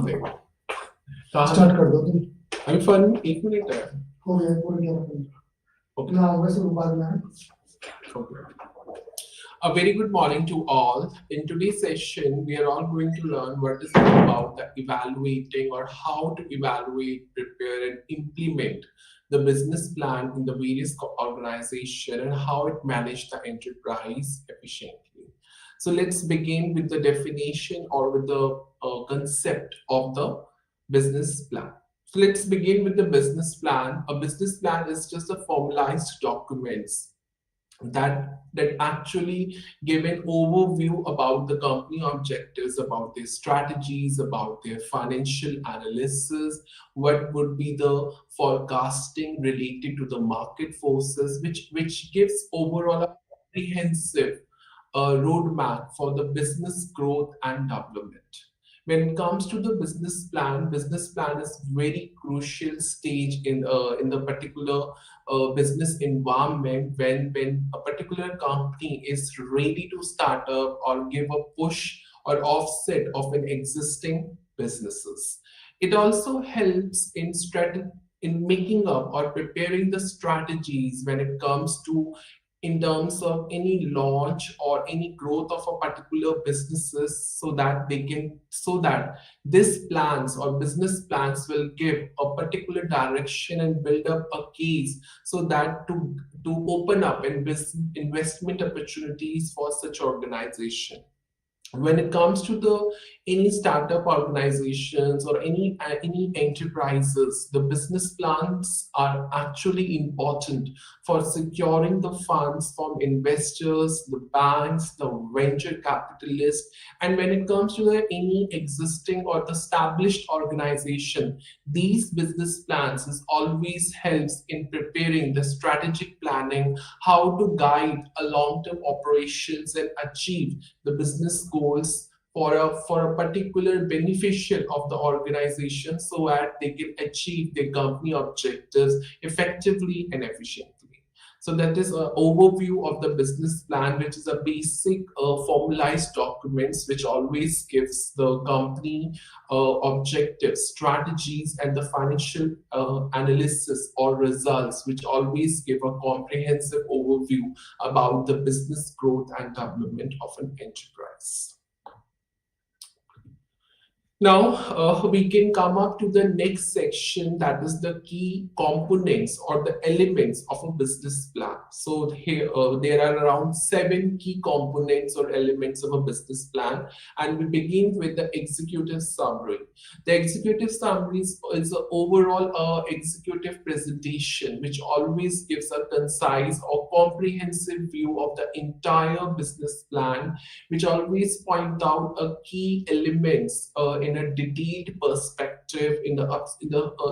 देखो स्टार्ट कर दो तुम। अभी फन 1 मिनट है। हो गया पूरी Okay. ना होगा शुरू बाद में। Okay. A very good morning to all. In today's session, we are all going to learn what is all about the evaluating or how to evaluate, prepare, and implement the business plan in the various organization and how it manage the enterprise efficiently. So let's begin with the definition or with the concept of the business plan. So let's begin with the business plan. A business plan is just a formalized documents that actually give an overview about the company objectives, about their strategies, about their financial analysis, what would be the forecasting related to the market forces, which gives overall a comprehensive roadmap for the business growth and development. When it comes to the business plan is very crucial stage in the particular business environment when a particular company is ready to start up or give a push or offset of an existing businesses. It also helps in in making up or preparing the strategies when it comes to in terms of any launch or any growth of a particular businesses so that this plans or business plans will give a particular direction and build up a case so that to open up investment opportunities for such organization. When it comes to the any startup organizations or any enterprises, the business plans are actually important for securing the funds from investors, the banks, the venture capitalists. And when it comes to the any existing or the established organization, these business plans is always helps in preparing the strategic planning, how to guide a long-term operations and achieve the business goals for a particular beneficial of the organization so that they can achieve their company objectives effectively and efficiently. So that is an overview of the business plan, which is a basic formalized documents which always gives the company objectives, strategies, and the financial analysis or results, which always give a comprehensive overview about the business growth and development of an enterprise. Now we can come up to the next section, that is the key components or the elements of a business plan. So here there are around 7 key components or elements of a business plan, and we begin with the executive summary. The executive summary is an overall executive presentation which always gives a concise or comprehensive view of the entire business plan, which always point out a key elements in a detailed perspective in the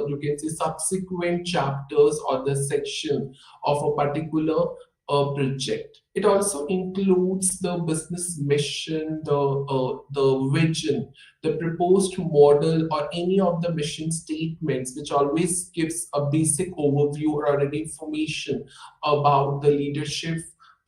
you can say subsequent chapters or the section of a particular project. It also includes the business mission, the vision, the proposed model, or any of the mission statements, which always gives a basic overview or an information about the leadership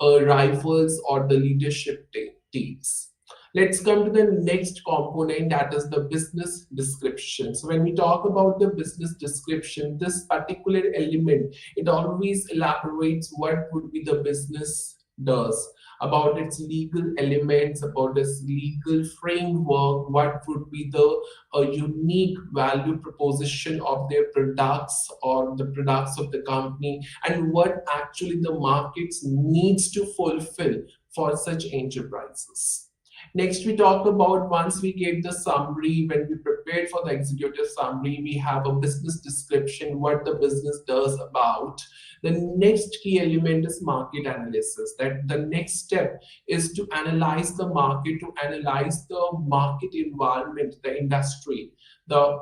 rivals or the leadership teams. Let's come to the next component, that is the business description. So when we talk about the business description, this particular element, it always elaborates what would be the business does, about its legal elements, about its legal framework, what would be the unique value proposition of their products or the products of the company, and what actually the markets needs to fulfill for such enterprises. Next, we talk about once we gave the summary, when we prepared for the executive summary, we have a business description, what the business does about. The next key element is market analysis. That the next step is to analyze the market, to analyze the market environment, the industry, the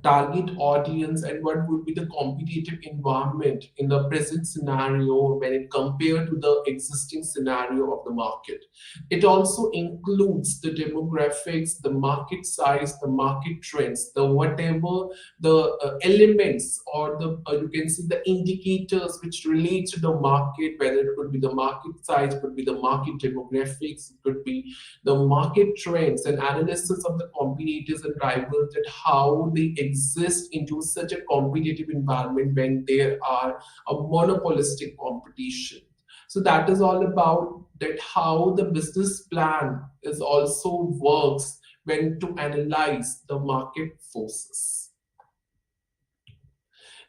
target audience, and what would be the competitive environment in the present scenario when it compared to the existing scenario of the market. It also includes the demographics, the market size, the market trends, the whatever the elements or the you can see the indicators which relate to the market, whether it could be the market size, could be the market demographics, it could be the market trends and analysis of the competitors and rivals, that how they exist into such a competitive environment when there are a monopolistic competition. So that is all about that how the business plan is also works when to analyze the market forces.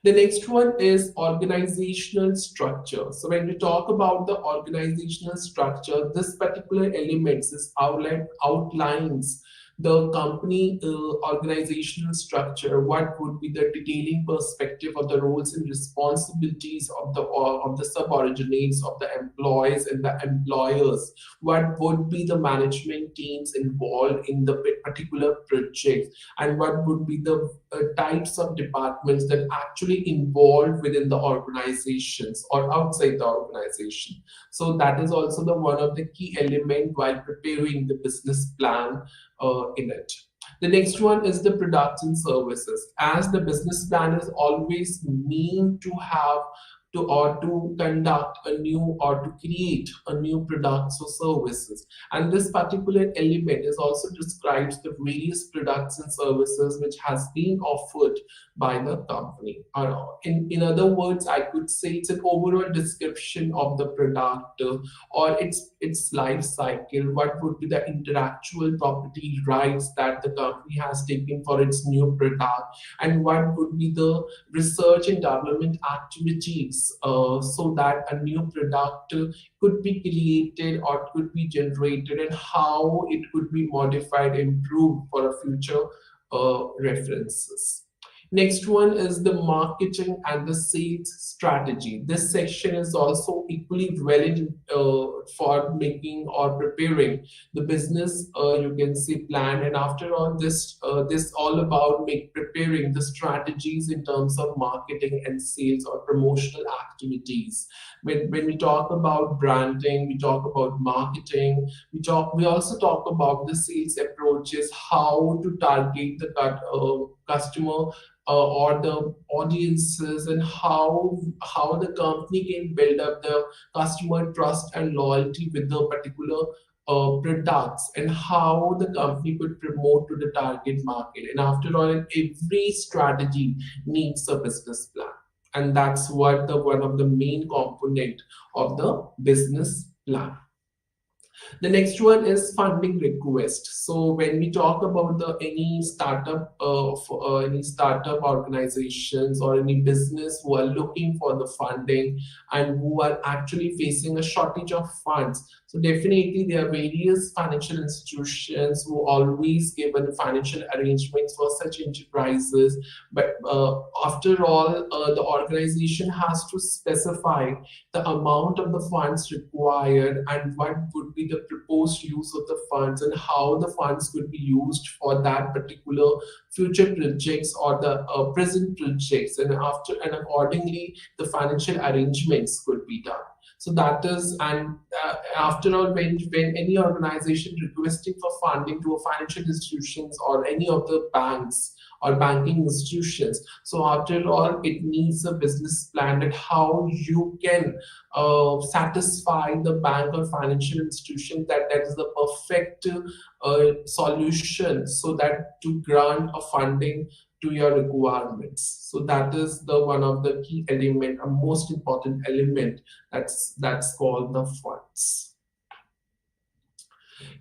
The next one is organizational structure. So when we talk about the organizational structure, this particular elements is outlines the company organizational structure. What would be the detailing perspective of the roles and responsibilities of the subordinates of the employees and the employers? What would be the management teams involved in the particular project, and what would be the types of departments that actually involved within the organizations or outside the organization. So that is also the one of the key element while preparing the business plan in it. The next one is the products and services. As the business plan is always mean to have to conduct a new or to create a new products or services, and this particular element is also describes the various products and services which has been offered by the company. Or in other words, I could say it's an overall description of the product or its life cycle. What would be the intellectual property rights that the company has taken for its new product, and what would be the research and development activities so that a new product could be created or could be generated, and how it could be modified, improved for a future references. Next one is the marketing and the sales strategy. This section is also equally relevant for making or preparing the business, you can say, plan. And after all, this all about preparing the strategies in terms of marketing and sales or promotional activities. When we talk about branding, we talk about marketing, we also talk about the sales approaches, how to target the customer or the audiences, and how the company can build up the customer trust and loyalty with the particular products, and how the company could promote to the target market. And after all, every strategy needs a business plan, and that's what the one of the main component of the business plan. The next one is funding request. So when we talk about any startup any startup organizations or any business who are looking for the funding and who are actually facing a shortage of funds, so definitely there are various financial institutions who always give financial arrangements for such enterprises. But after all, the organization has to specify the amount of the funds required and what would be the proposed use of the funds, and how the funds could be used for that particular future projects or the present projects, and accordingly the financial arrangements could be done. So that is, and after all, when any organization requesting for funding to a financial institutions or any of the banks or banking institutions, so after all, it needs a business plan that how you can satisfy the bank or financial institution that is the perfect solution, so that to grant a funding to your requirements. So that is the one of the key element, a most important element, that's called the funds.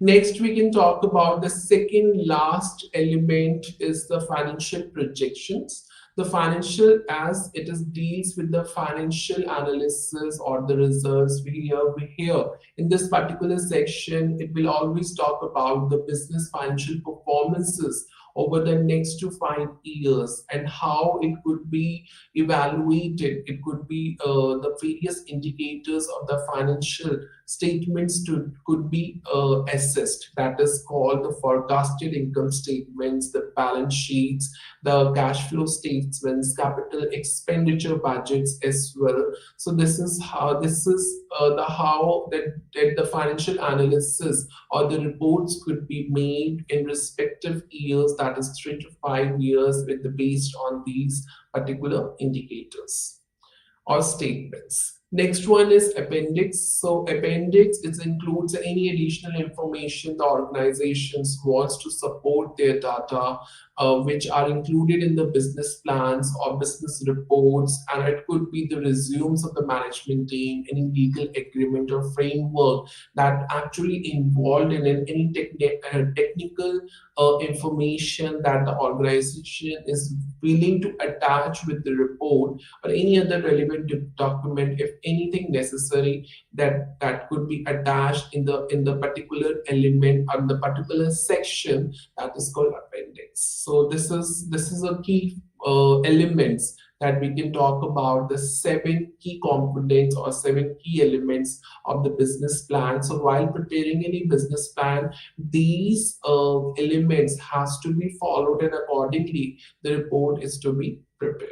Next, we can talk about the second last element is the financial projections. The financial, as it is deals with the financial analysis or the results. We here in this particular section, it will always talk about the business financial performances over the next to 5 years, and how it could be evaluated. It could be the various indicators of the financial statements could be assessed. That is called the forecasted income statements, the balance sheets, the cash flow statements, capital expenditure budgets as well. So this is the how that the financial analysis or the reports could be made in respective years, that is 3 to 5 years, with the based on these particular indicators or statements. Next one is appendix. So appendix, it includes any additional information the organizations wants to support their data, which are included in the business plans or business reports, and it could be the resumes of the management team, any legal agreement or framework that actually involved in any technical information that the organization is willing to attach with the report, or any other relevant document, if anything necessary, that could be attached in the particular element or the particular section, that is called appendix. So this is a key elements that we can talk about, the 7 key components or 7 key elements of the business plan. So while preparing any business plan, these elements has to be followed, and accordingly the report is to be prepared.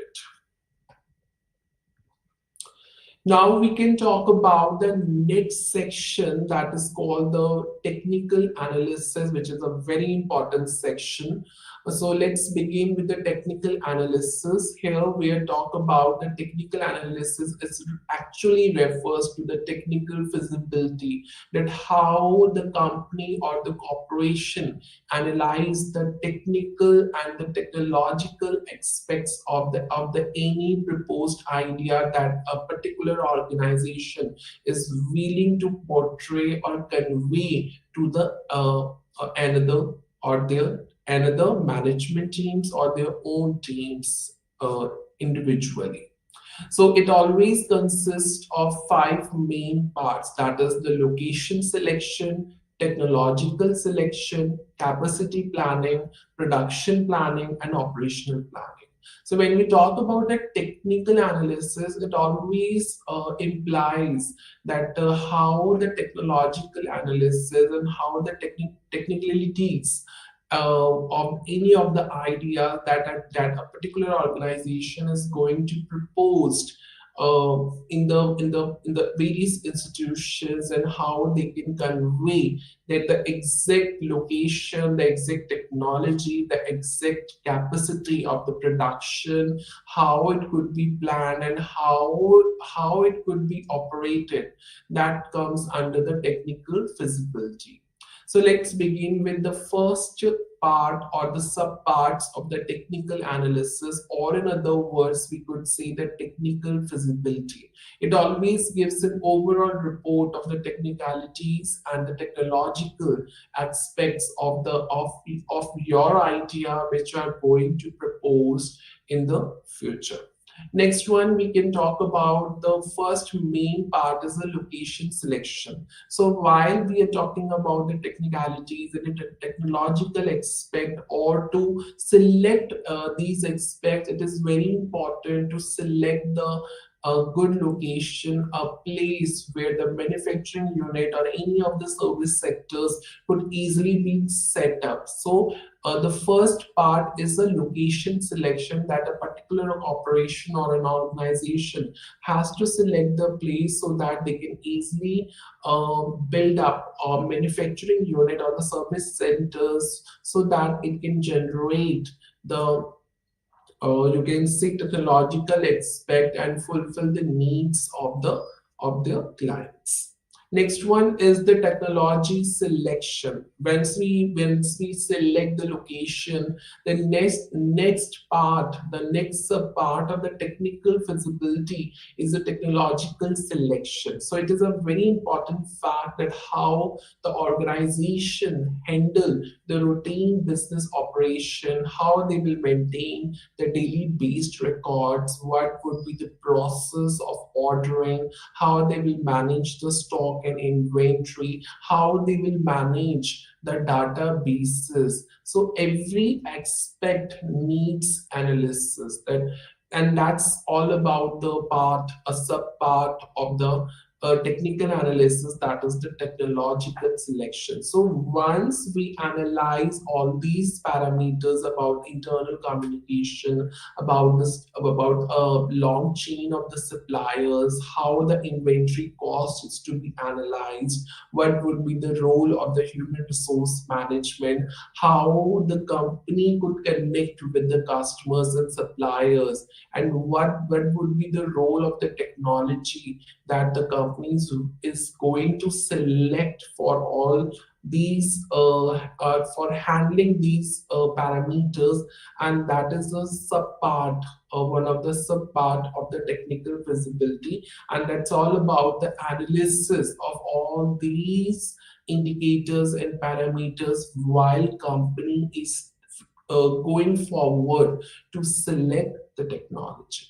Now we can talk about the next section, that is called the technical analysis, which is a very important section. So let's begin with the technical analysis. Here we are talk about the technical analysis. It actually refers to the technical feasibility, that how the company or the corporation analyze the technical and the technological aspects of the any proposed idea that a particular organization is willing to portray or convey to the another or their another management teams or their own teams individually. So it always consists of 5 main parts, that is the location selection, technological selection, capacity planning, production planning, and operational planning. So when we talk about the technical analysis, it always implies that how the technological analysis and how the technicalities of any of the ideas that a particular organization is going to propose in the various institutions, and how they can convey that the exact location, the exact technology, the exact capacity of the production, how it could be planned, and how it could be operated, that comes under the technical feasibility. So let's begin with the first part or the subparts of the technical analysis, or in other words, we could say the technical feasibility. It always gives an overall report of the technicalities and the technological aspects of your idea which you are going to propose in the future. Next one, we can talk about the first main part is the location selection. So while we are talking about the technicalities and the technological aspect, or to select these aspects, it is very important to select a good location, a place where the manufacturing unit or any of the service sectors could easily be set up. So the first part is the location selection, that a particular operation or an organization has to select the place so that they can easily build up a manufacturing unit or the service centers, so that it can generate the you can see technological aspect and fulfill the needs of the clients. Next one is the technology selection. Once we select the location, the next part, the next part of the technical feasibility is the technological selection. So it is a very important fact that how the organization handle the routine business operation, how they will maintain the daily based records, what would be the process of ordering, how they will manage the stock stock and inventory, how they will manage the databases. So every aspect needs analysis. And that's all about the part, a sub part of the technical analysis, that is the technological selection. So once we analyze all these parameters about internal communication, about this, about a long chain of the suppliers, how the inventory cost is to be analyzed, what would be the role of the human resource management, how the company could connect with the customers and suppliers, and what would be the role of the technology that the companies is going to select for all these for handling these parameters. And that is a sub part, one of the sub part of the technical feasibility, and that's all about the analysis of all these indicators and parameters while company is going forward to select the technology.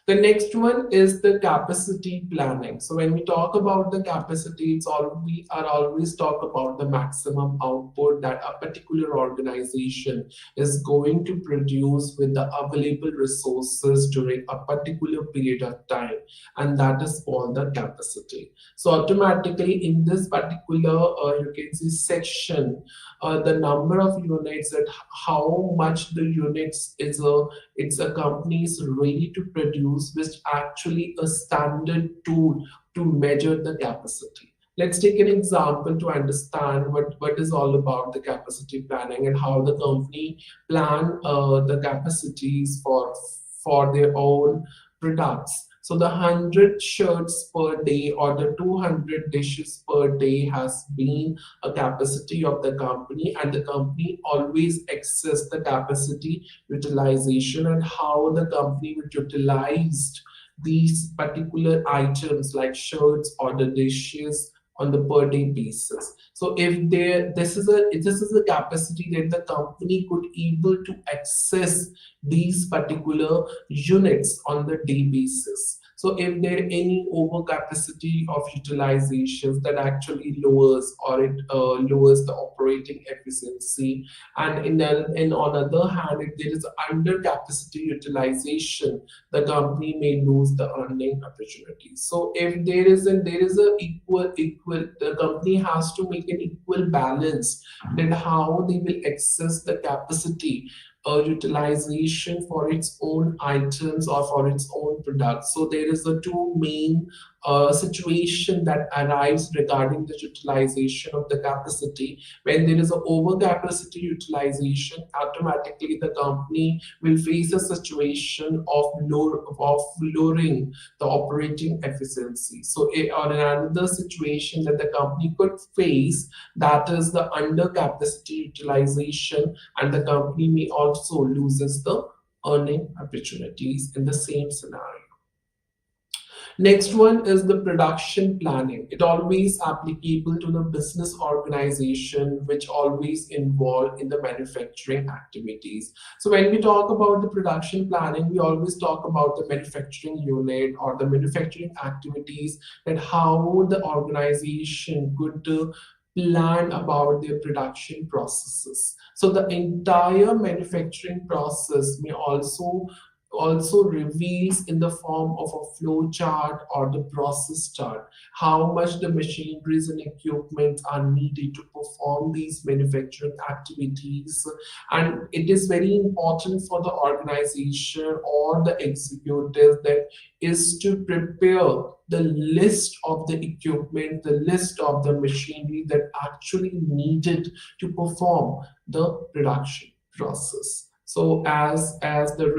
The next one is the capacity planning. So when we talk about the capacity, we are always talk about the maximum output that a particular organization is going to produce with the available resources during a particular period of time, and that is called the capacity. So automatically in this particular you can see section, the number of units, that how much the units is it's a company is ready to produce, which actually a standard tool to measure the capacity. Let's take an example to understand what is all about the capacity planning and how the company plan the capacities for their own products. So the 100 shirts per day or the 200 dishes per day has been a capacity of the company, and the company always access the capacity utilization and how the company would utilize these particular items like shirts or the dishes on the per day basis. So if this is a capacity that the company could able to access these particular units on the day basis. So if there any overcapacity of utilizations, that actually lowers or it lowers the operating efficiency, and on other hand, if there is under capacity utilization, the company may lose the earning opportunities. So if there is a equal, the company has to make an equal balance in how they will access the capacity utilization for its own items or for its own products. So there is a two main situation that arrives regarding the utilization of the capacity. When there is an overcapacity utilization, automatically the company will face a situation of lowering the operating efficiency. So or another situation that the company could face, that is the under capacity utilization, and the company may also loses the earning opportunities in the same scenario. Next one is the production planning. It always applicable to the business organization, which always involved in the manufacturing activities. So when we talk about the production planning, we always talk about the manufacturing unit or the manufacturing activities, and how the organization could plan about their production processes. So the entire manufacturing process may also reveals in the form of a flow chart or the process chart how much the machineries and equipment are needed to perform these manufacturing activities. And it is very important for the organization or the executives that is to prepare the list of the equipment, the list of the machinery that actually needed to perform the production process. So as the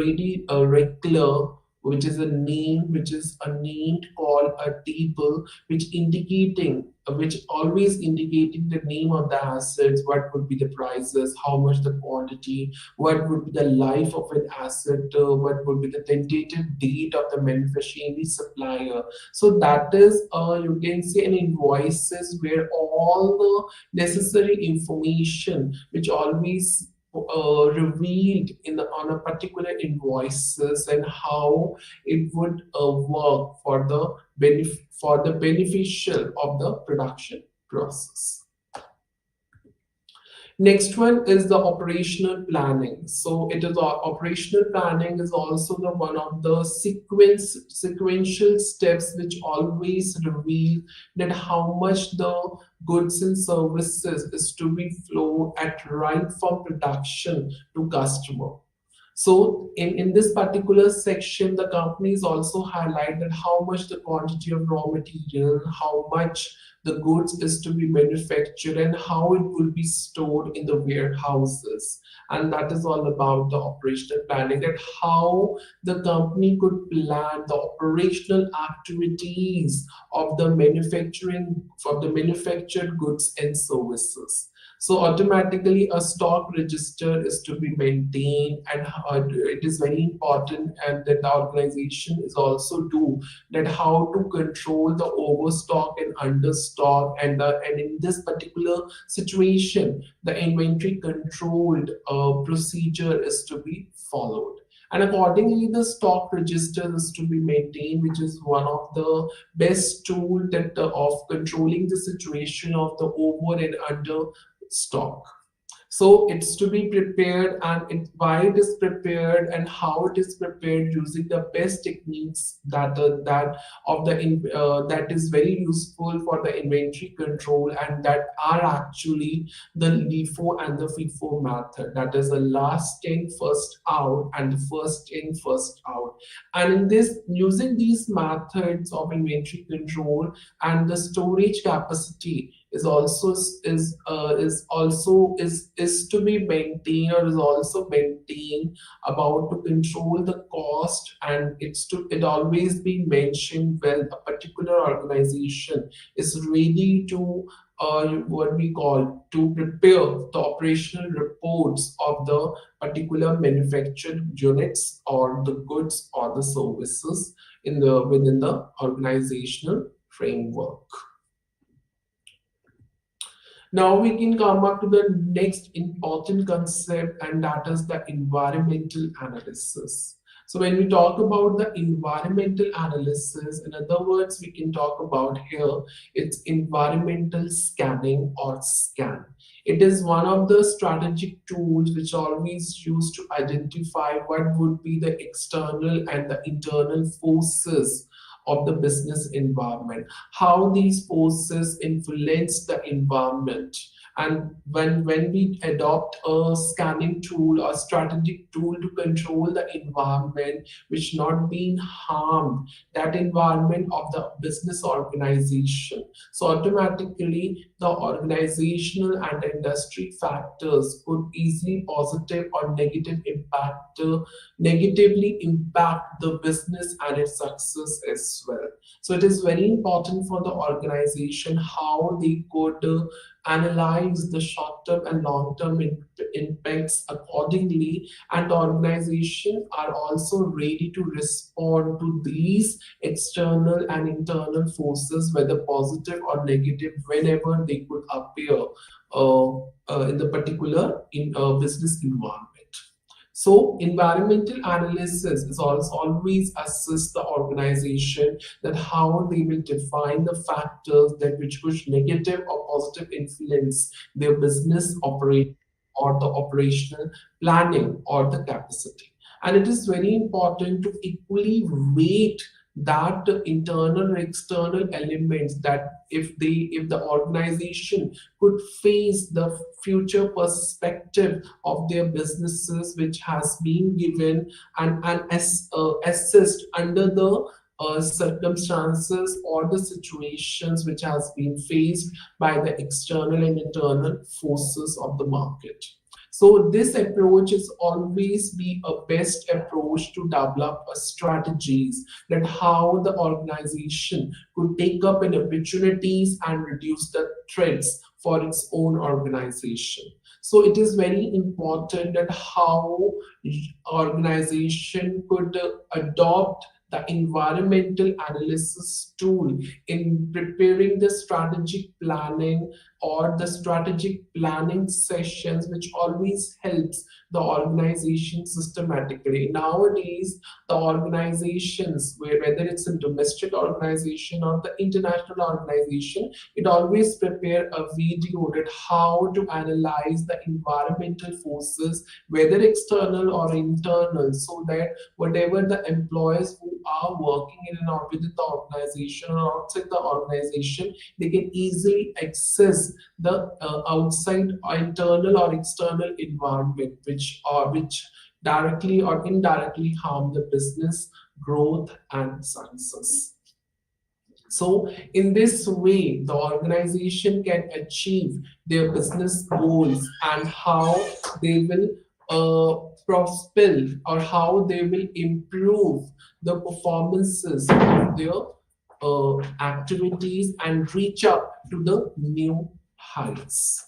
regular, which is a name called a table, which always indicating the name of the assets, what would be the prices, how much the quantity, what would be the life of an asset, what would be the tentative date of the manufacturing supplier. So that is you can say an invoices where all the necessary information which always revealed on a particular invoices, and how it would work for the beneficial of the production process. Next one is the operational planning. So it is operational planning is also the one of the sequential steps which always reveal that how much the goods and services is to be flowed at right from production to customer. So in this particular section, the companies also highlighted how much the quantity of raw material, how much the goods is to be manufactured, and how it will be stored in the warehouses. And that is all about the operational planning, and how the company could plan the operational activities of the manufacturing for the manufactured goods and services. So automatically a stock register is to be maintained, and it is very important, and that the organization is also do that how to control the overstock and understock, and in this particular situation the inventory controlled procedure is to be followed. And accordingly, the stock register is to be maintained, which is one of the best tool that of controlling the situation of the over and under stock. So it's to be prepared, and why it is prepared and how it is prepared using the best techniques that is very useful for the inventory control, and that are actually the LIFO and the FIFO method. That is the last in first out and the first in first out. And in this, using these methods of inventory control, and the storage capacity is also is to be maintained, or is also maintained about to control the cost, and it always be mentioned when a particular organization is ready to what we call to prepare the operational reports of the particular manufactured units or the goods or the services within the organizational framework. Now we can come up to the next important concept, and that is the environmental analysis. So when we talk about the environmental analysis, in other words, we can talk about here, it's environmental scanning or scan. It is one of the strategic tools which always used to identify what would be the external and the internal forces of the business environment, how these forces influence the environment. And when we adopt a scanning tool or strategic tool to control the environment which not being harmed that environment of the business organization, so automatically the organizational and industry factors could easily positive or negatively impact the business and its success as well. So it is very important for the organization how they could analyze the short-term and long-term impacts accordingly, and the organization are also ready to respond to these external and internal forces, whether positive or negative, whenever they could appear in the particular business environment. So environmental analysis is also always assist the organization that how they will define the factors that which could negative or positive influence their business operation or the operational planning or the capacity. And it is very important to equally weight that internal and external elements, that if the organization could face the future perspective of their businesses which has been given and assessed under the circumstances or the situations which has been faced by the external and internal forces of the market. So this approach is always be a best approach to develop strategies that how the organization could take up in opportunities and reduce the threats for its own organization. So it is very important that how organization could adopt the environmental analysis tool in preparing the strategic planning or the strategic planning sessions, which always helps the organization systematically. Nowadays, the organizations, whether it's a domestic organization or the international organization, it always prepare a video that how to analyze the environmental forces, whether external or internal, so that whatever the employees who are working in and out within the organization or outside the organization, they can easily access the outside or internal or external environment, which directly or indirectly harm the business growth and success. So in this way, the organization can achieve their business goals and how they will prosper or how they will improve the performances of their activities and reach up to the new heights.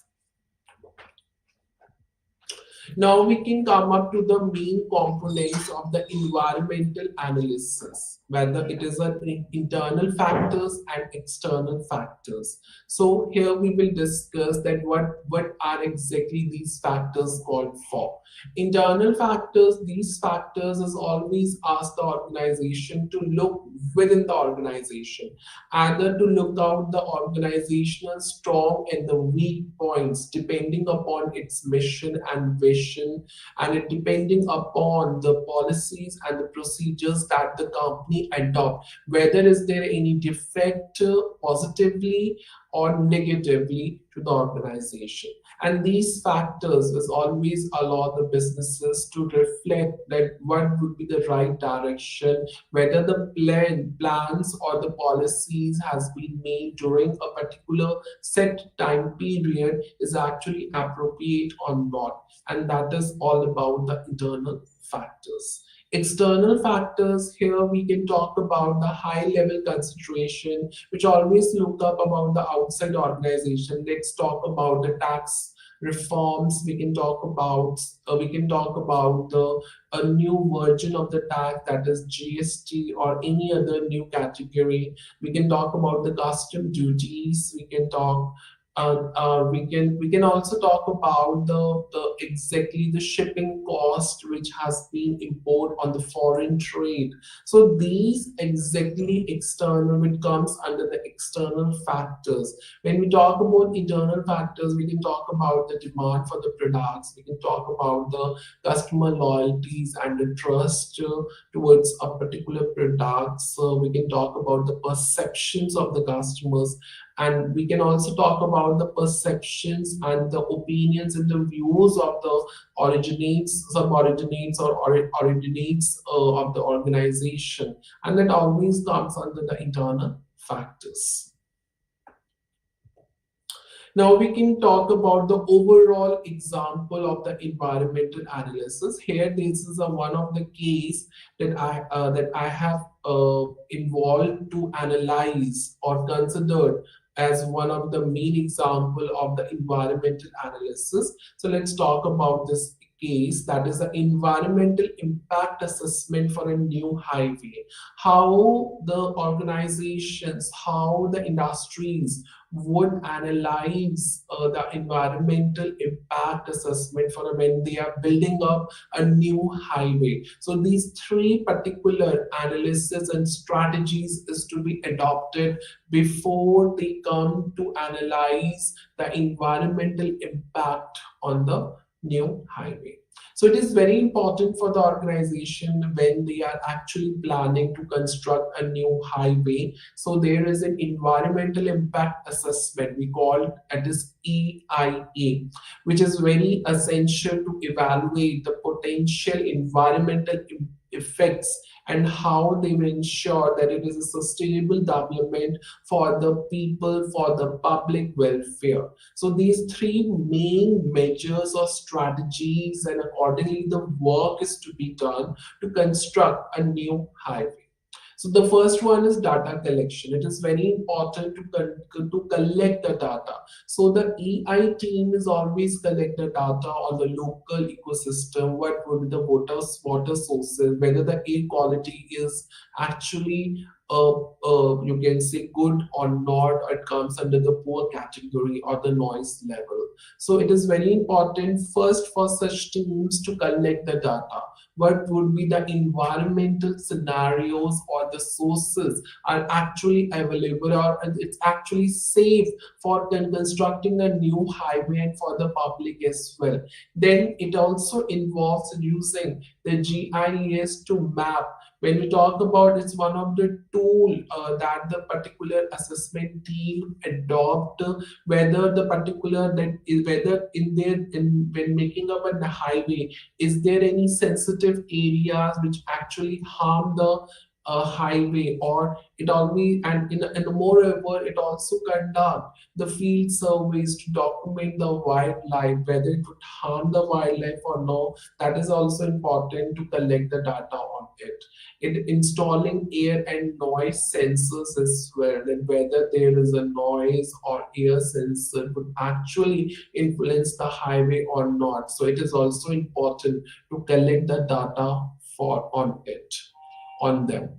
Now we can come up to the main components of the environmental analysis, whether it is an internal factors and external factors. So here we will discuss that what are exactly these factors called for. Internal factors, these factors is always ask the organization to look within the organization, either to look out the organizational strong and the weak points depending upon its mission and vision, and it depending upon the policies and the procedures that the company adopt, whether is there any defect positively or negatively to the organization. And these factors will always allow the businesses to reflect that what would be the right direction, whether the plans or the policies has been made during a particular set time period is actually appropriate or not. And that is all about the internal factors. External factors, here we can talk about the high level consideration, which always look up about the outside organization. Let's talk about the tax reforms. We can talk about the a new version of the tax, that is GST or any other new category. We can talk about the custom duties. We can talk we can also talk about the exactly the shipping cost which has been imposed on the foreign trade. So these exactly external, which comes under the external factors. When we talk about internal factors, we can talk about the demand for the products. We can talk about the customer loyalties and the trust towards a particular product. So we can talk about the perceptions of the customers. And we can also talk about the perceptions and the opinions and the views of the originates, sub-originates or originates of the organization. And that always comes under the internal factors. Now we can talk about the overall example of the environmental analysis. Here, this is one of the case that I have involved to analyze or considered as one of the main example of the environmental analysis. So let's talk about this case, that is the environmental impact assessment for a new highway. How the organizations, how the industries would analyze the environmental impact assessment for when they are building up a new highway. So these three particular analysis and strategies is to be adopted before they come to analyze the environmental impact on the new highway. So it is very important for the organization when they are actually planning to construct a new highway. So there is an environmental impact assessment, we call it as EIA, which is very essential to evaluate the potential environmental effects and how they will ensure that it is a sustainable development for the people, for the public welfare. So these three main measures or strategies, and accordingly the work is to be done to construct a new highway. So the first one is data collection. It is very important to collect the data. So the EI team is always collect the data on the local ecosystem, what would be the water sources, whether the air quality is actually you can say good or not, or it comes under the poor category or the noise level. So it is very important first for such teams to collect the data. What would be the environmental scenarios or the sources are actually available, or it's actually safe for constructing a new highway and for the public as well. Then it also involves using the GIS to map. When we talk about, it's one of the tool that the particular assessment team adopt, whether the particular that is, whether in their in when making up a highway, is there any sensitive areas which actually harm the highway, or it always, and moreover it also conduct the field surveys to document the wildlife, whether it would harm the wildlife or no. That is also important to collect the data on it. Installing air and noise sensors as well, and whether there is a noise or air sensor would actually influence the highway or not. So it is also important to collect the data for on it, on them.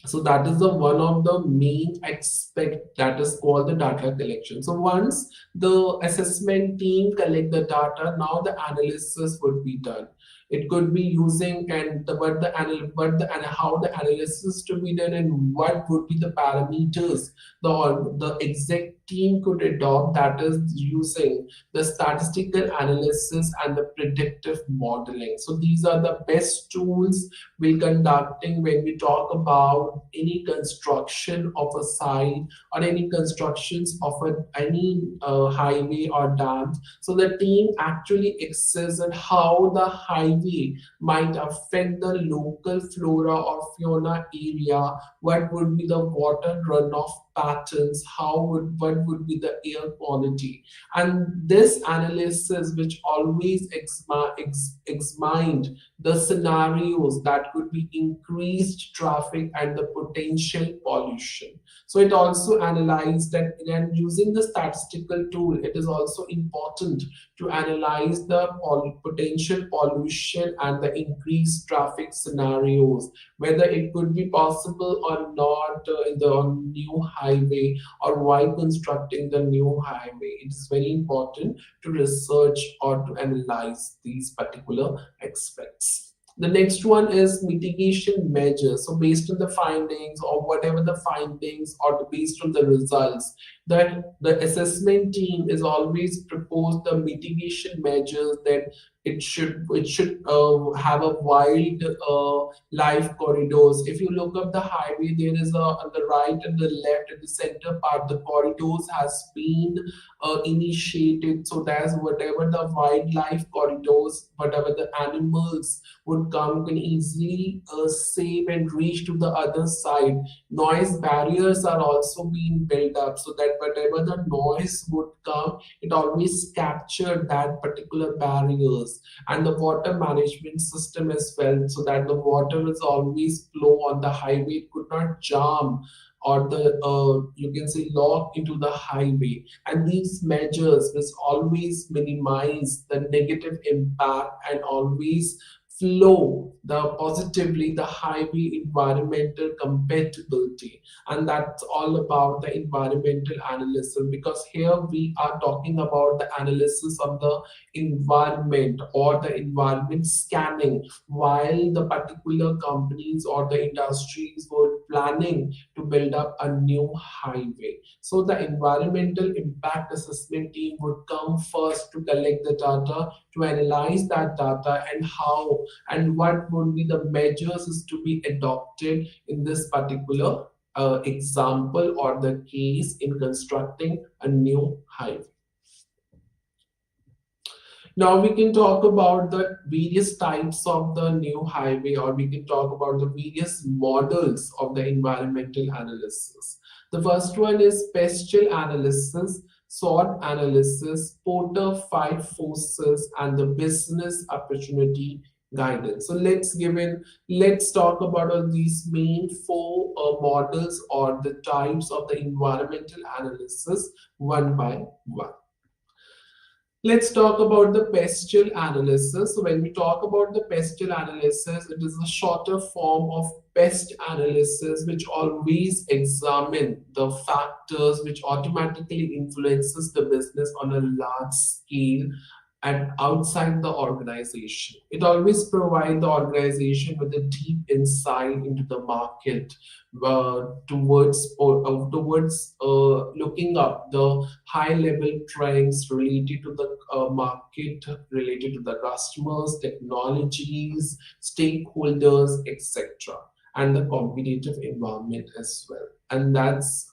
So that is the one of the main aspect that is called the data collection. So once the assessment team collect the data, now the analysis would be done. It could be using and how the analysis to be done, and what would be the parameters the exec team could adopt, that is using the statistical analysis and the predictive modeling. So these are the best tools we're conducting when we talk about any construction of a site or any constructions of any highway or dams. So the team actually assesses how the highway might affect the local flora or fauna area, what would be the water runoff patterns, what would be the air quality. And this analysis which always examined the scenarios that could be increased traffic and the potential pollution. So it also analyzed that, and using the statistical tool, it is also important to analyze the potential pollution and the increased traffic scenarios, whether it could be possible or not in the new highway, or why constructing the new highway. It is very important to research or to analyze these particular aspects. The next one is mitigation measures. So based on the findings, or whatever the findings, or based on the results, that the assessment team is always proposed the mitigation measures, that it should have a wide life corridors. If you look up the highway, there is on the right and the left and the center part, the corridors has been initiated, so that's whatever the wildlife corridors, whatever the animals would come, can easily save and reach to the other side. Noise barriers are also being built up, so that whatever the noise would come, it always captured that particular barriers. And the water management system as well, so that the water is always flow on the highway, it could not jam or the you can say lock into the highway. And these measures will always minimize the negative impact and always flow the positively the highway environmental compatibility. And that's all about the environmental analysis, because here we are talking about the analysis of the environment or the environment scanning, while the particular companies or the industries were planning to build up a new highway. So the environmental impact assessment team would come first to collect the data, to analyze that data, and how and what would be the measures is to be adopted in this particular example or the case in constructing a new highway. Now we can talk about the various types of the new highway, or we can talk about the various models of the environmental analysis. The first one is spatial analysis, SWOT analysis, Porter 5 forces, and the business opportunity guidance. So let's talk about all these main four models or the types of the environmental analysis one by one. Let's talk about the pestle analysis. So when we talk about the pestle analysis, it is a shorter form of pest analysis which always examine the factors which automatically influences the business on a large scale and outside the organization. It always provides the organization with a deep insight into the market towards looking up the high level trends related to the market, related to the customers, technologies, stakeholders, etc., and the competitive environment as well. And that's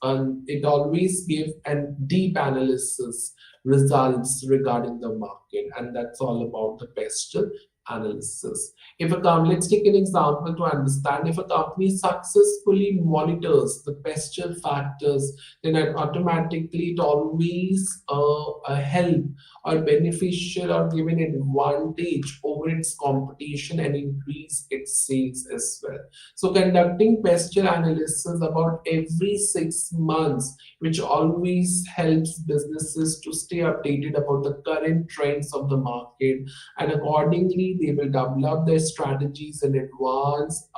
it always gives a deep analysis results regarding the market, and that's all about the pestle analysis. Let's take an example to understand. If a company successfully monitors the pestle factors, then automatically it always a help or beneficial or give an advantage over its competition and increase its sales as well. So conducting pestle analysis about every 6 months, which always helps businesses to stay updated about the current trends of the market, and accordingly they will develop their strategies in advance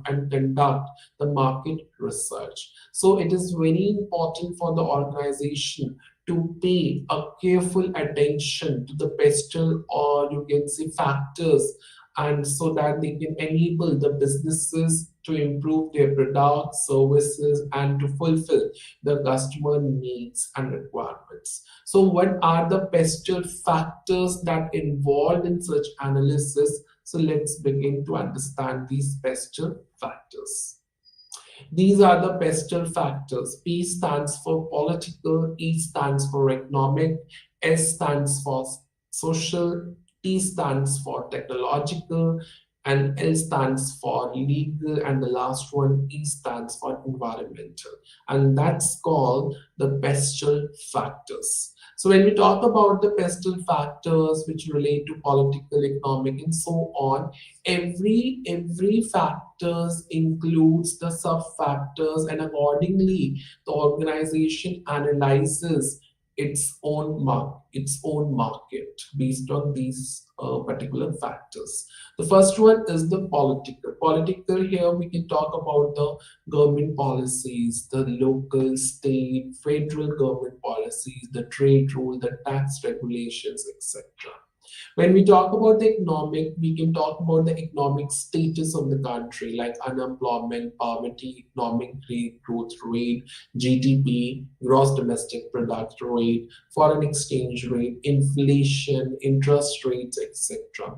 and conduct the market research. So it is very important for the organization to pay a careful attention to the pestle, or you can say factors, and so that they can enable the businesses to improve their products, services, and to fulfill the customer needs and requirements. So what are the pestle factors that involved in such analysis? So let's begin to understand these pestle factors. These are the pestle factors. P stands for political, E stands for economic, S stands for social, T stands for technological, and L stands for legal, and the last one, E stands for environmental. And that's called the pestle factors. So when we talk about the pestle factors which relate to political, economic, and so on, every factors includes the sub factors, and accordingly the organization analyzes its own market based on these particular factors. The first one is the political. Political, here we can talk about the government policies, the local, state, federal government policies, the trade rule, the tax regulations, etc. When we talk about the economic, we can talk about the economic status of the country, like unemployment, poverty, economic growth rate, GDP, gross domestic product rate, foreign exchange rate, inflation, interest rates, etc.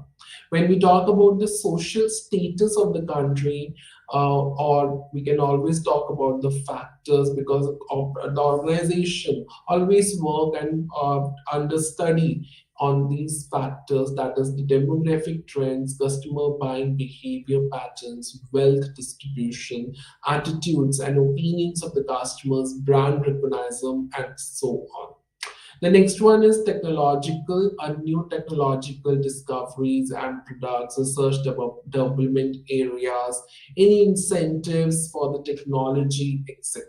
When we talk about the social status of the country, or we can always talk about the factors, because of the organization always work and understudy on these factors, that is the demographic trends, customer buying behavior patterns, wealth distribution, attitudes and opinions of the customers, brand recognition, and so on. The next one is technological, new technological discoveries and products, research development areas, any incentives for the technology, etc.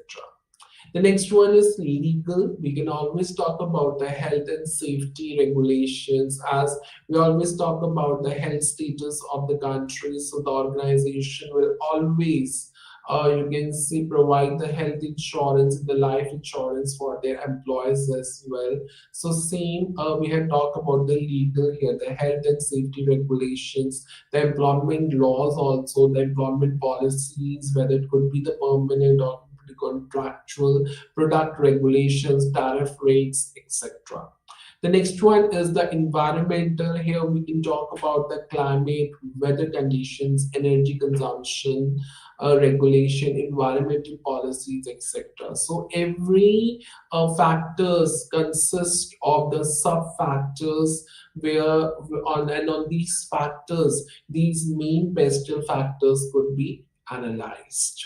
The next one is legal. We can always talk about the health and safety regulations, as we always talk about the health status of the country. So the organization will always, you can see, provide the health insurance and the life insurance for their employees as well. So same, we had talked about the legal here, the health and safety regulations, the employment laws also, the employment policies, whether it could be the permanent or the contractual, product regulations, tariff rates, etc. The next one is the environmental. Here we can talk about the climate, weather conditions, energy consumption, regulation, environmental policies, etc. So every factors consist of the sub factors, where on these factors, these main pestle factors could be analyzed.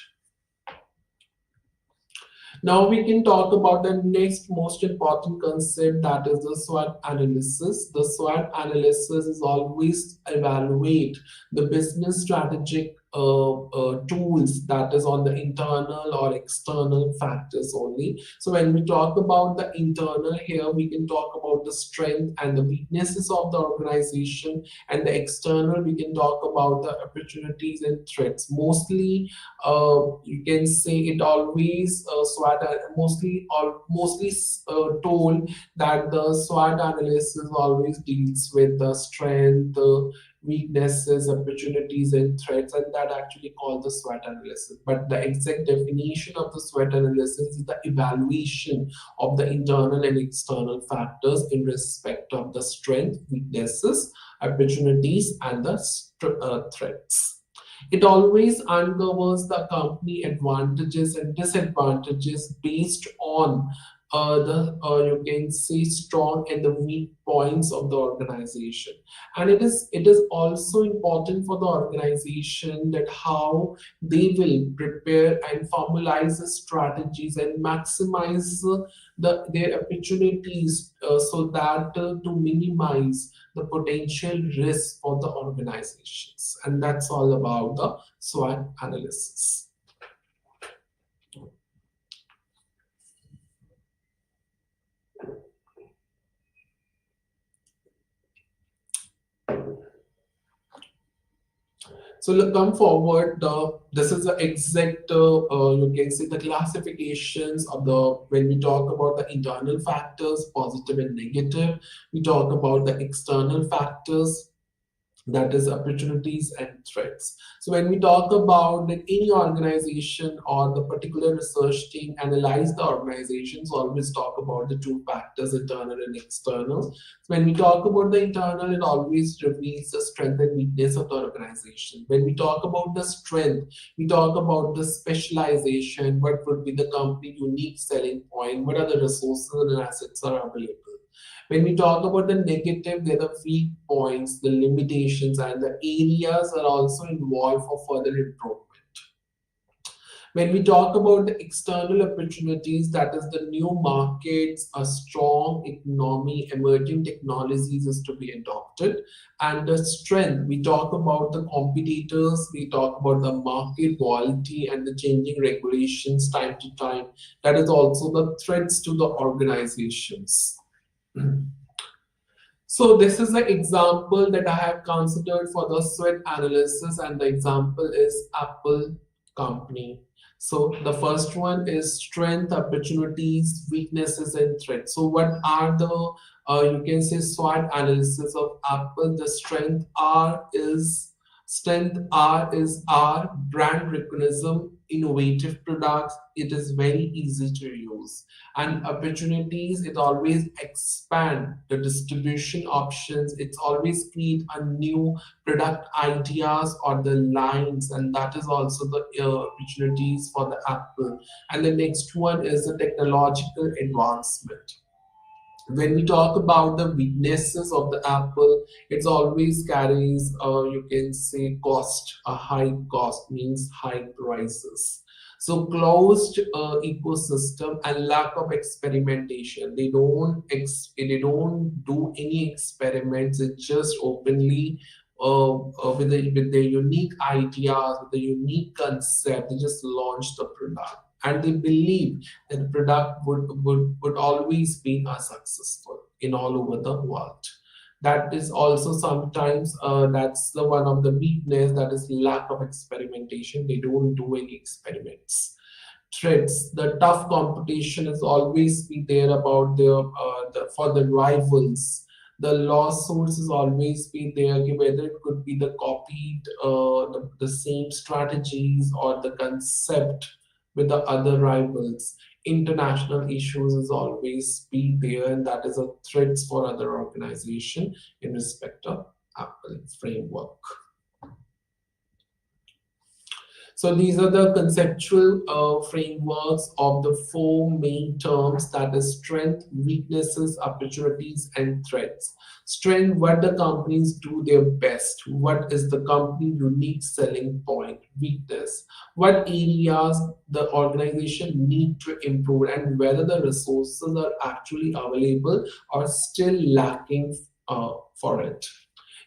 Now we can talk about the next most important concept, that is the SWOT analysis. The SWOT analysis is always evaluate the business strategic tools, that is on the internal or external factors only. So when we talk about the internal here, we can talk about the strength and the weaknesses of the organization, and the external we can talk about the opportunities and threats. Mostly you can say it always SWOT told that the SWOT analysis always deals with the strength, weaknesses, opportunities, and threats, and that actually called the SWOT analysis. But the exact definition of the SWOT analysis is the evaluation of the internal and external factors in respect of the strength, weaknesses, opportunities, and the threats. It always uncovers the company advantages and disadvantages based on the you can say strong and the weak points of the organization. And it is also important for the organization that how they will prepare and formalize the strategies and maximize their opportunities so that to minimize the potential risk for the organizations. And that's all about the SWOT analysis. So look, come forward. This is the exact, you can see the classifications of the, when we talk about the internal factors, positive and negative, we talk about the external factors, that is opportunities and threats. So when we talk about that any organization or the particular research team analyze the organizations, always talk about the two factors, internal and external. So when we talk about the internal, it always reveals the strength and weakness of the organization. When we talk about the strength, we talk about the specialization, what would be the company unique selling point, what are the resources and assets are available. When we talk about the negative, they're the weak points, the limitations, and the areas are also involved for further improvement. When we talk about the external opportunities, that is the new markets, a strong economy, emerging technologies is to be adopted. And the strength, we talk about the competitors, we talk about the market quality and the changing regulations time to time. That is also the threats to the organizations. So this is the example that I have considered for the SWOT analysis, and the example is Apple company. So the first one is strength, opportunities, weaknesses, and threats. So what are the you can say SWOT analysis of Apple? The strength R is R, brand recognition, innovative products. It is very easy to use. And opportunities, it always expand the distribution options. It's always create a new product ideas or the lines, and that is also the opportunities for the Apple. And the next one is the technological advancement. When we talk about the weaknesses of the Apple, it always carries you can say cost. A high cost means high prices. So closed ecosystem and lack of experimentation. They don't do any experiments. It's just openly with the unique ideas, with the unique concept. They just launch the product, and they believe that the product would always be successful in all over the world. That is also sometimes that's the one of the weakness, that is lack of experimentation. They don't do any experiments. Threats, the tough competition is always be there about for the rivals. The lawsuits is always be there, whether it could be the copied the same strategies or the concept with the other rivals. International issues is always be there, and that is a threat for other organization in respect of Apple framework. So these are the conceptual frameworks of the four main terms, that is strength, weaknesses, opportunities, and threats. Strength, what the companies do their best. What is the company unique selling point? Weakness, what areas the organization need to improve and whether the resources are actually available or still lacking for it.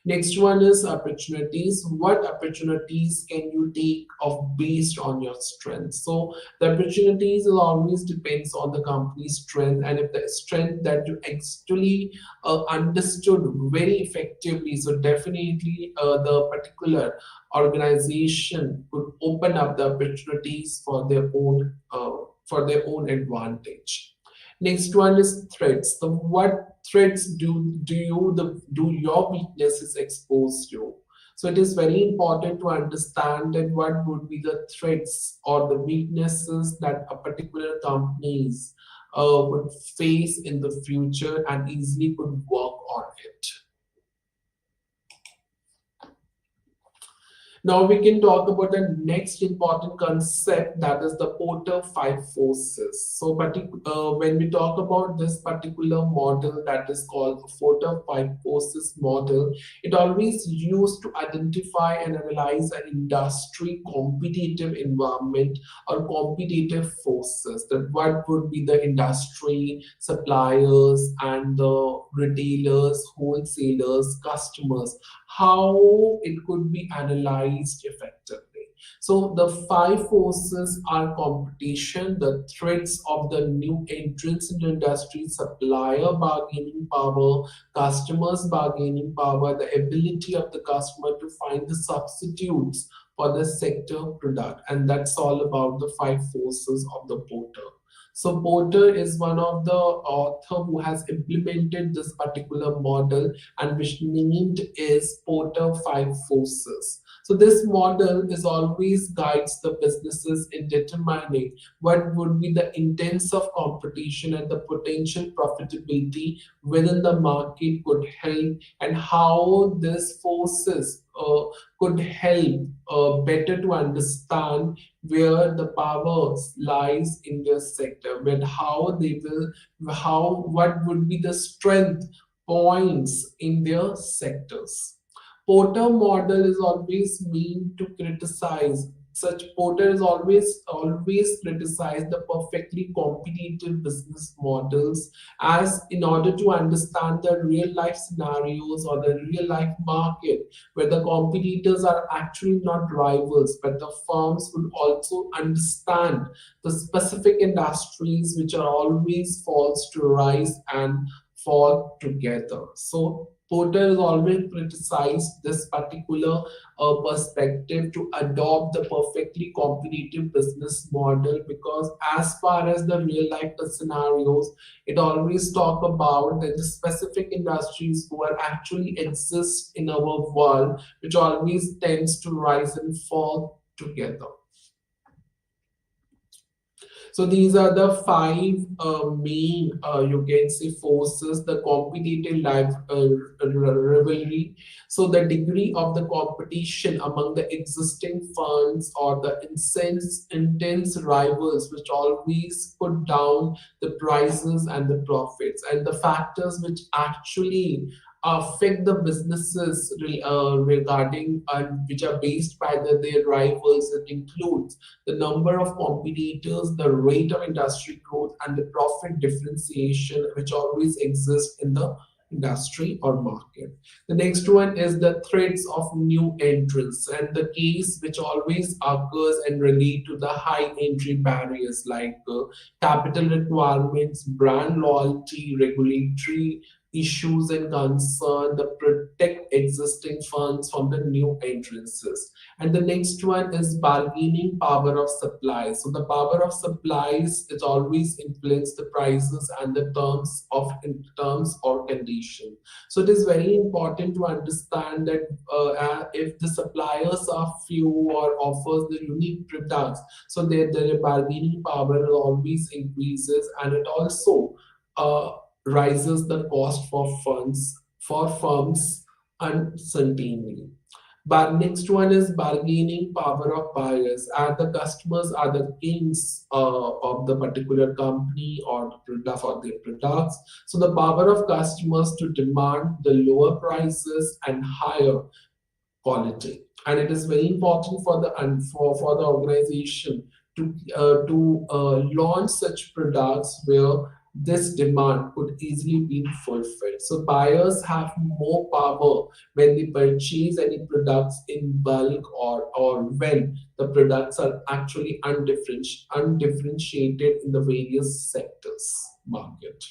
Next one is opportunities. What opportunities can you take of based on your strength? So the opportunities will always depends on the company's strength, and if the strength that you actually understood very effectively, so definitely the particular organization could open up the opportunities for their own advantage. Next one is threats. So what threats do your weaknesses expose you? So it is very important to understand that what would be the threats or the weaknesses that a particular companies would face in the future and easily could work on it. Now we can talk about the next important concept, that is the Porter five forces. So when we talk about this particular model that is called the Porter five forces model, it always used to identify and analyze an industry competitive environment or competitive forces. That what would be the industry, suppliers and the retailers, wholesalers, customers, how it could be analyzed effectively. So the five forces are competition, the threats of the new entrants in the industry, supplier bargaining power, customers bargaining power, the ability of the customer to find the substitutes for the sector product. And that's all about the five forces of the Porter. So Porter is one of the author who has implemented this particular model and which named is Porter Five Forces. So this model is always guides the businesses in determining what would be the intents of competition and the potential profitability within the market could help, and how these forces could help better to understand where the power lies in their sector, when how they will, how what would be the strength points in their sectors. Porter model is always mean to criticize. Such Porter is always criticize the perfectly competitive business models as in order to understand the real life scenarios or the real life market where the competitors are actually not rivals, but the firms will also understand the specific industries which are always falls to rise and fall together. So Porter has always criticized this particular perspective to adopt the perfectly competitive business model, because as far as the real life scenarios, it always talk about that the specific industries who are actually exist in our world, which always tends to rise and fall together. So these are the five main, you can say, forces: the competitive life rivalry. So the degree of the competition among the existing firms or the intense rivals, which always put down the prices and the profits, and the factors which actually affect the businesses regarding which are based by their rivals. It includes the number of competitors, the rate of industry growth, and the profit differentiation which always exists in the industry or market. The next one is the threats of new entrants, and the case which always occurs and relate to the high entry barriers like capital requirements, brand loyalty, regulatory issues and concern, the protect existing funds from the new entrances. And the next one is bargaining power of supply. So the power of supplies is always influence the prices and the terms of in terms or condition. So it is very important to understand that if the suppliers are few or offers the unique products, so their bargaining power always increases, and it also rises the cost for funds for firms uncertainly. But next one is bargaining power of buyers, and the customers are the kings of the particular company or product or their products. So the power of customers to demand the lower prices and higher quality, and it is very important for the and for the organization to launch such products where this demand could easily be fulfilled. So buyers have more power when they purchase any products in bulk, or when the products are actually undifferentiated in the various sectors market.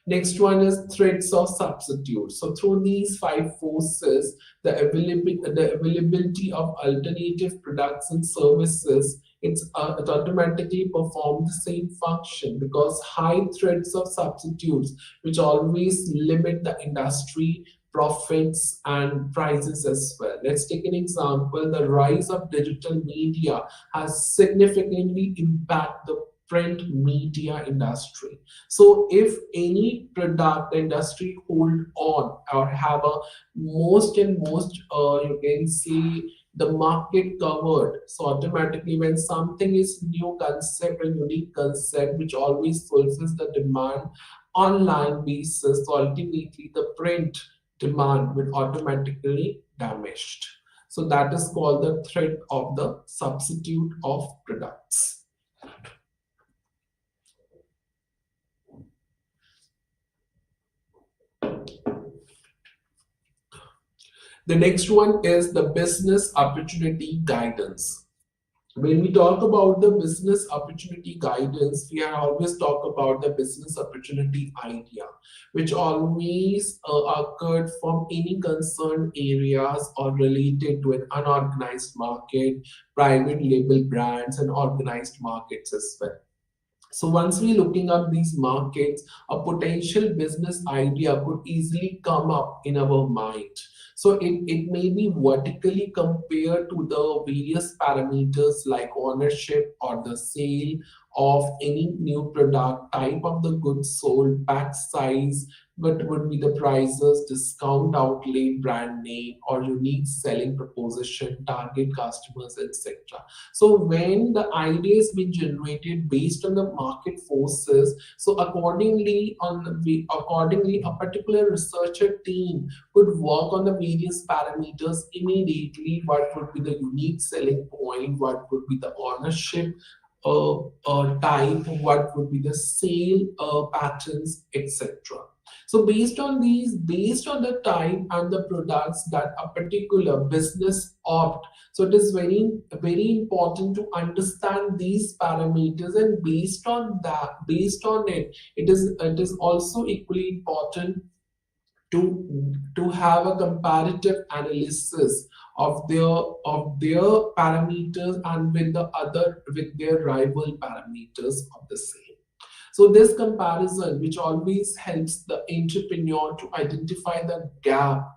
Next one is threats of substitute. So through these five forces, the availability of alternative products and services, it automatically perform the same function, because high threats of substitutes, which always limit the industry profits and prices as well. Let's take an example. The rise of digital media has significantly impacted the print media industry. So if any product the industry hold on or have a most and most you can see the market covered, so automatically when something is new concept and unique concept which always fulfills the demand online basis, so ultimately the print demand will automatically damaged. So that is called the threat of the substitute of products. The next one is the business opportunity guidance. When we talk about the business opportunity guidance, we are always talk about the business opportunity idea, which always occurred from any concerned areas or related to an unorganized market, private label brands, and organized markets as well. So once we looking up these markets, a potential business idea could easily come up in our mind. So it may be vertically compared to the various parameters like ownership or the sale of any new product, type of the goods sold, pack size, what would be the prices, discount outlay, brand name, or unique selling proposition, target customers, etc. So when the idea is being generated based on the market forces, so accordingly a particular researcher team could work on the various parameters immediately. What would be the unique selling point? What would be the ownership type? What would be the sale patterns, etc. So based on the type and the products that a particular business opt, so it is very important to understand these parameters, and based on it, it is also equally important to have a comparative analysis of their parameters and with their rival parameters of the same. So this comparison, which always helps the entrepreneur to identify the gap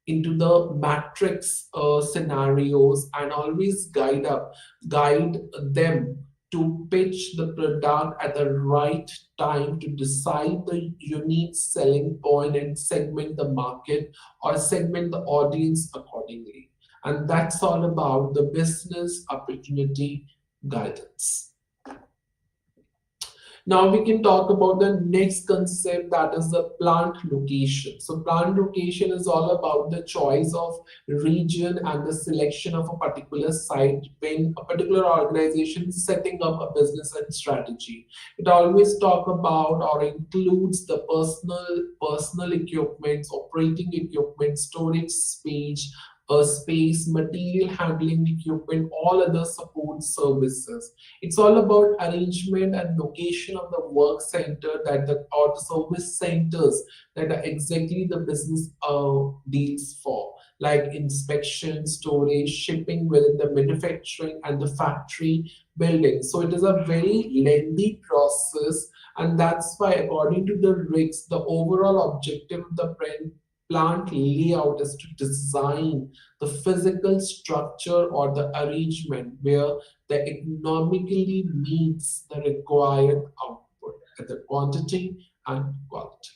into the matrix scenarios, and always guide them to pitch the product at the right time to decide the unique selling point and segment the market or segment the audience accordingly. And that's all about the business opportunity guidance. Now we can talk about the next concept, that is the plant location. So plant location is all about the choice of region and the selection of a particular site when a particular organization is setting up a business and strategy. It always talk about or includes the personal equipment, operating equipment, storage space, material handling equipment, all other support services. It's all about arrangement and location of the work center or the service centers that are exactly the business deals for, like inspection, storage, shipping within the manufacturing and the factory building. So it is a very lengthy process, and that's why according to the RICS, the overall objective of the plant layout is to design the physical structure or the arrangement where the economically meets the required output at the quantity and quality.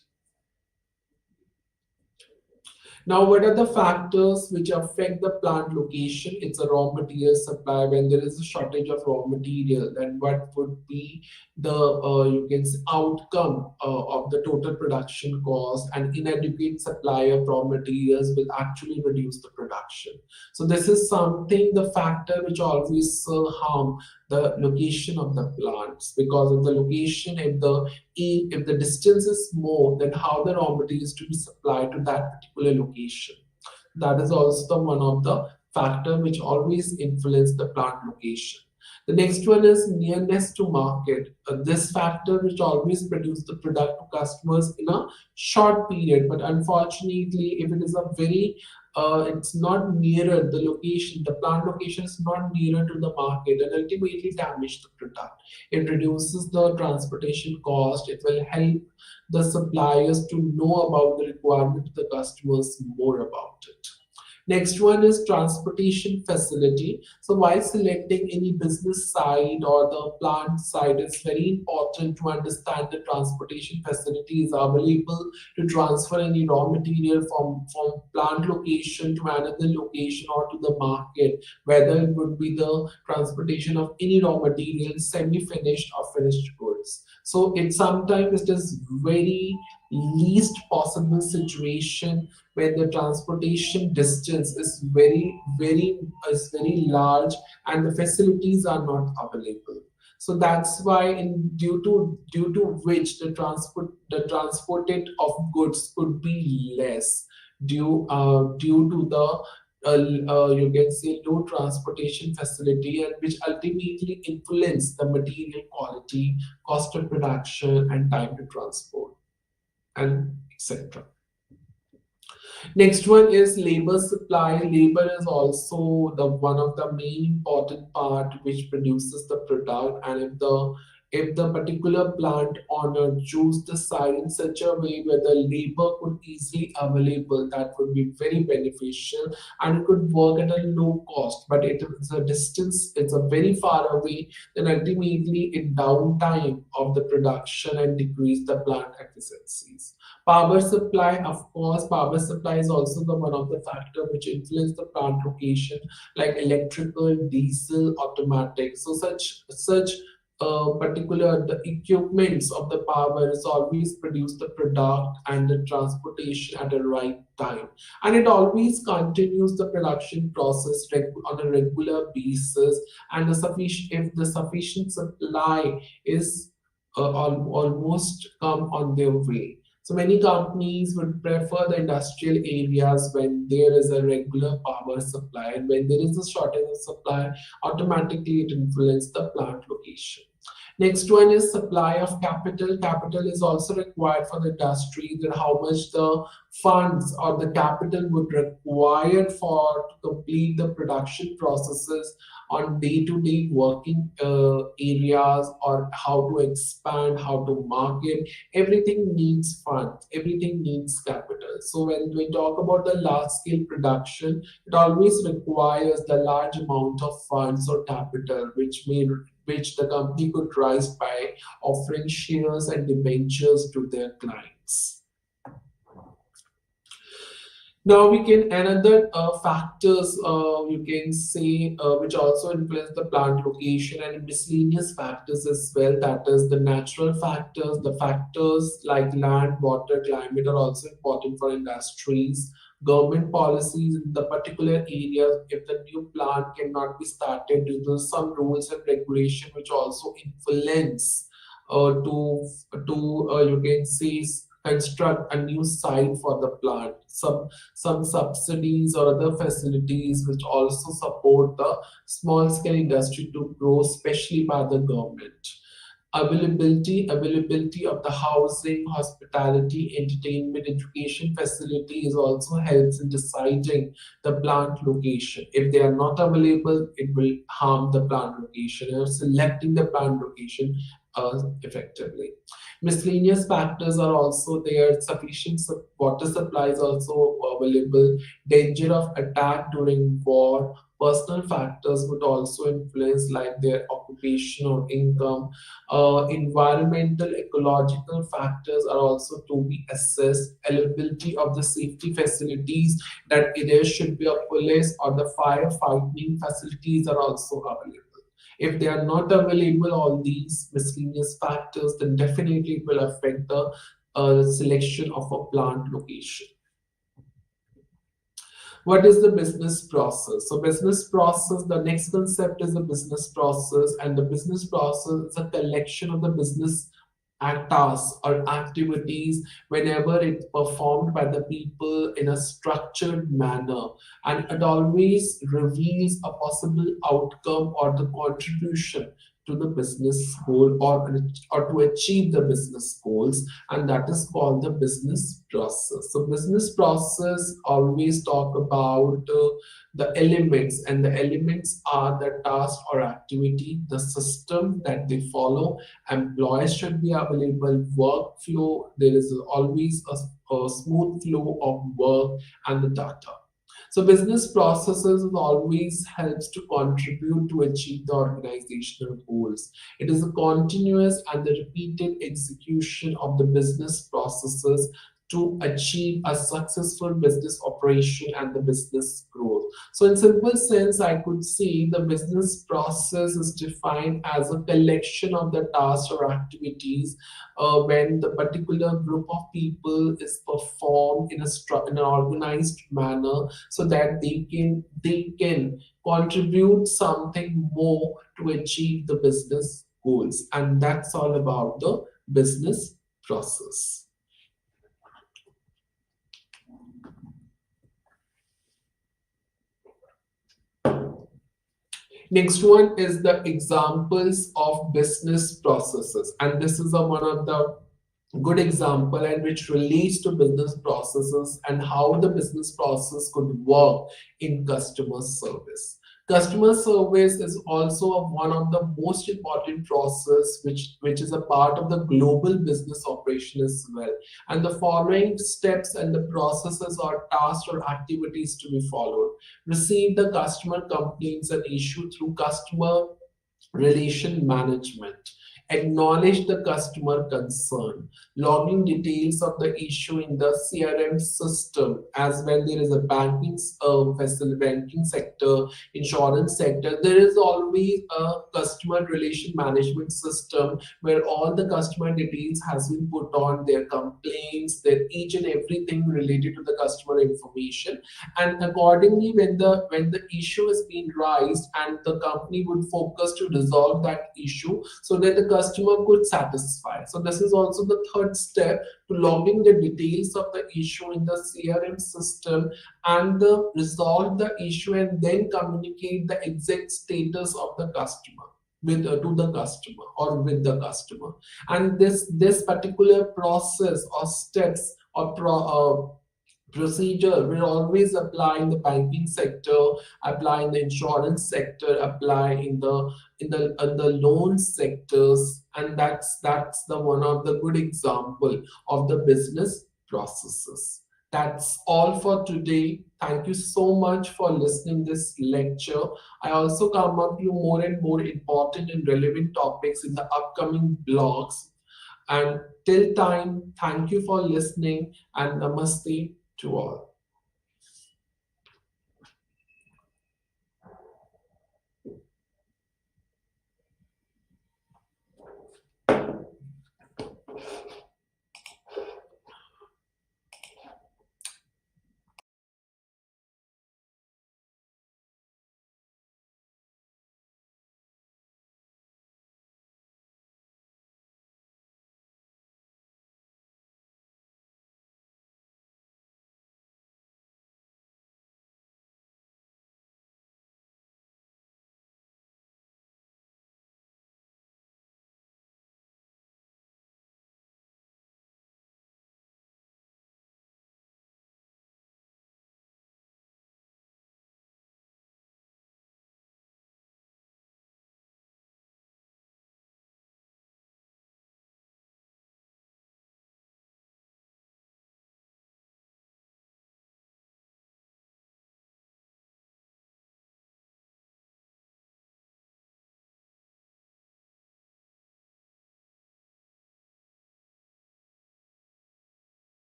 Now, what are the factors which affect the plant location? It's a raw material supply. When there is a shortage of raw material, then what would be the you can say outcome of the total production cost? And inadequate supply of raw materials will actually reduce the production. So this is something, the factor which always harm the location of the plants, because of the location. If the distance is more, then how the raw materials to be supplied to that particular location. That is also the one of the factor which always influence the plant location. The next one is nearness to market. This factor which always produce the product to customers in a short period, but unfortunately, if it is a very it's not nearer the location, the plant location is not nearer to the market, and ultimately damage the product. It reduces the transportation cost. It will help the suppliers to know about the requirement of the customers more about it. Next one is transportation facility. So while selecting any business site or the plant site, it's very important to understand the transportation facility is available to transfer any raw material from plant location to another location or to the market, whether it would be the transportation of any raw material, semi-finished or finished goods. So it sometimes it is very least possible situation where the transportation distance is very large and the facilities are not available. So that's why, in due to which the transported of goods could be less due to the you can say low transportation facility, and which ultimately influence the material quality, cost of production, and time to transport, and etc. Next one is labor supply. Labor is also the one of the main important part which produces the product, and if the particular plant owner choose the site in such a way where the labor could easily available, that would be very beneficial, and it could work at a low cost. But it is a distance, it's a very far away, then ultimately it downtime of the production and decrease the plant efficiencies. Power supply, of course, power supply is also the one of the factor which influence the plant location, like electrical, diesel, automatic. So such particular the equipments of the power is always produce the product and the transportation at the right time, and it always continues the production process on a regular basis, and the sufficient if the sufficient supply is almost come on their way. So many companies would prefer the industrial areas when there is a regular power supply, and when there is a shortage of supply, automatically it influences the plant location. Next one is supply of capital. Capital is also required for the industry, that how much the funds or the capital would require for to complete the production processes on day-to-day working areas, or how to expand, how to market. Everything needs funds, everything needs capital. So when we talk about the large-scale production, it always requires the large amount of funds or capital, which the company could raise by offering shares and debentures to their clients. Now we can another factors you can say which also influence the plant location, and miscellaneous factors as well. That is the natural factors. The factors like land, water, climate are also important for industries. Government policies in the particular area. If the new plant cannot be started due to some rules and regulation which also influence to you can say construct a new site for the plant. Some subsidies or other facilities which also support the small scale industry to grow, especially by the government. Availability of the housing, hospitality, entertainment, education facilities also helps in deciding the plant location. If they are not available, it will harm the plant location, or selecting the plant location effectively. Miscellaneous factors are also there. Sufficient water supply is also available. Danger of attack during war, Personal factors would also influence like their occupational income. Environmental, ecological factors are also to be assessed. Availability of the safety facilities, that there should be a police or the firefighting facilities are also available. If they are not available, all these miscellaneous factors, then definitely it will affect the selection of a plant location. What is the business process? So business process, the next concept is the business process, and the business process is a collection of the business tasks or activities whenever it's performed by the people in a structured manner, and it always reveals a possible outcome or the contribution to the business goal, or to achieve the business goals, and that is called the business process. So business process always talk about the elements, and the elements are the task or activity, the system that they follow, employees should be available, workflow, there is always a smooth flow of work, and the data. So business processes always helps to contribute to achieve the organizational goals. It is a continuous and the repeated execution of the business processes to achieve a successful business operation and the business growth. So in simple sense, I could say the business process is defined as a collection of the tasks or activities when the particular group of people is performed in in an organized manner, so that they can contribute something more to achieve the business goals, and that's all about the business process. Next one is the examples of business processes, and this is one of the good example and which relates to business processes and how the business process could work in customer service. Customer service is also one of the most important process which is a part of the global business operation as well. And the following steps and the processes or tasks or activities to be followed. Receive the customer complaints and issue through customer relation management. Acknowledge the customer concern, logging details of the issue in the CRM system, as when there is a banking sector, insurance sector, there is always a customer relation management system where all the customer details has been put on, their complaints, their each and everything related to the customer information, and accordingly when the issue is being raised, and the company would focus to resolve that issue so that the customer could satisfy. So this is also the third step, to logging the details of the issue in the CRM system and resolve the issue and then communicate the exact status of the customer with to the customer or with the customer. And this particular process or steps or procedure will always apply in the banking sector, apply in the insurance sector, apply in the loan sectors, and that's the one of the good example of the business processes. That's all for today. Thank you so much for listening this lecture. I also come up with more and more important and relevant topics in the upcoming blogs. And till time, thank you for listening, and namaste to all.